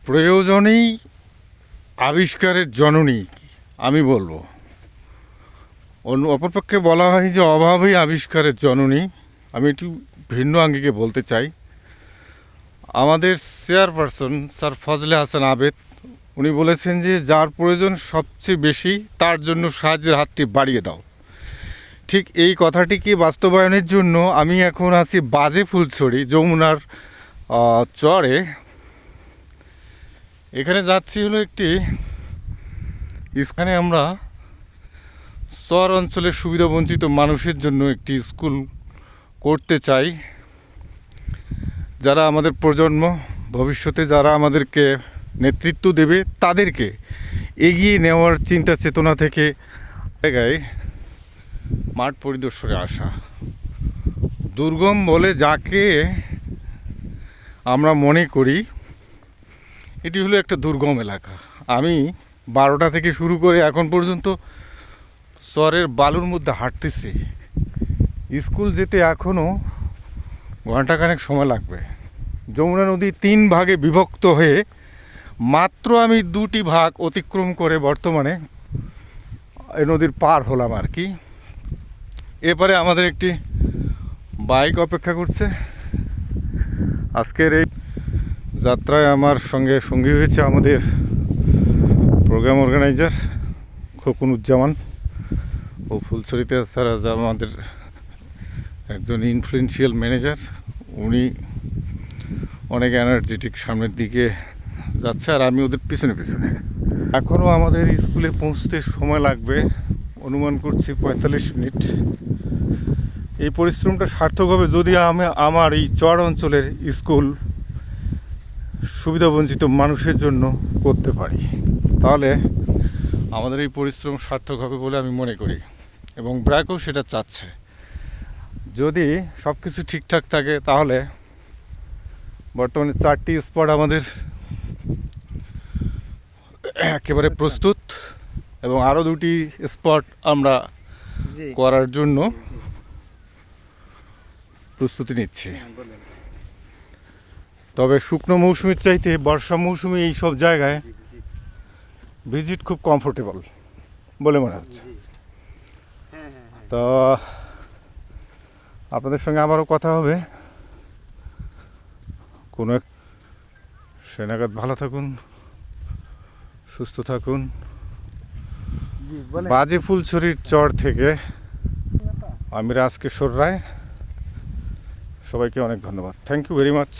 প্রয়োজনেই আবিষ্কারের জননী আমি বলবো। অপরপক্ষে বলা হয় যে অভাবেই আবিষ্কারের জননী। আমি একটু ভিন্ন আঙ্গিকে বলতে চাই। আমাদের চেয়ারপারসন স্যার ফজলে হাসান আবেদ উনি বলেছেন যে যার প্রয়োজন সবচেয়ে বেশি তার জন্য সাহায্যের হাতটি বাড়িয়ে দাও। ঠিক এই কথাটিকে বাস্তবায়নের জন্য আমি এখন আছি বাজে ফুলছড়ি যমুনার চরে। এখানে যাচ্ছি হলো একটি স্থানে আমরা চর অঞ্চলের সুবিধাবঞ্চিত মানুষের জন্য একটি স্কুল করতে চাই। যারা আমাদের প্রজন্ম, ভবিষ্যতে যারা আমাদেরকে নেতৃত্ব দেবে তাদেরকে এগিয়ে নেওয়ার চিন্তা চেতনা থেকে জায়গায় মাঠ পরিদর্শনে আসা। দুর্গম বলে যাকে আমরা মনে করি এটি হলো একটা দুর্গম এলাকা। আমি 12টা থেকে শুরু করে এখন পর্যন্ত চরের বালুর মধ্যে হাঁটতেছি। স্কুল যেতে এখনও ঘন্টাখানেক সময় লাগবে। যমুনা নদী 3 ভাগে বিভক্ত হয়ে মাত্র আমি 2টি ভাগ অতিক্রম করে বর্তমানে এই নদীর পার হলাম আর কি। এরপরে আমাদের একটি বাইক অপেক্ষা করছে। আজকের এই যাত্রায় আমার সঙ্গে সঙ্গী হয়েছে আমাদের প্রোগ্রাম অর্গানাইজার খোকনুজ্জামান ও ফুলছড়িতে স্যার আমাদের একজন ইনফ্লুয়েন্সিয়াল ম্যানেজার। উনি অনেক এনার্জেটিক সামনের দিকে যাচ্ছে আর আমি ওদের পিছনে পিছনে। এখনও আমাদের স্কুলে পৌঁছতে সময় লাগবে, অনুমান করছি 45 মিনিট। এই পরিশ্রমটা সার্থক হবে যদি আমি আমার এই চর অঞ্চলের স্কুল সুবিধাবঞ্চিত মানুষের জন্য করতে পারি, তাহলে আমাদের এই পরিশ্রম সার্থক হবে বলে আমি মনে করি এবং ব্র্যাকও সেটা চাচ্ছে। যদি সব কিছু ঠিকঠাক থাকে তাহলে বর্তমানে 4টি স্পট আমাদের একেবারে প্রস্তুত এবং আরও 2টি স্পট আমরা করার জন্য প্রস্তুতি নিচ্ছি। তবে শুকনো মৌসুমের চাইতে বর্ষা মৌসুমে এই সব জায়গায় ভিজিট খুব কমফোর্টেবল বলে মনে হচ্ছে। তো আপনাদের সঙ্গে আবারও কথা হবে কোনো এক সেনাগাত। ভালো থাকুন, সুস্থ থাকুন। বাজে ফুলছড়ির চর থেকে আমি রাজকিশোর রায়, সবাইকে অনেক ধন্যবাদ। Thank you very much.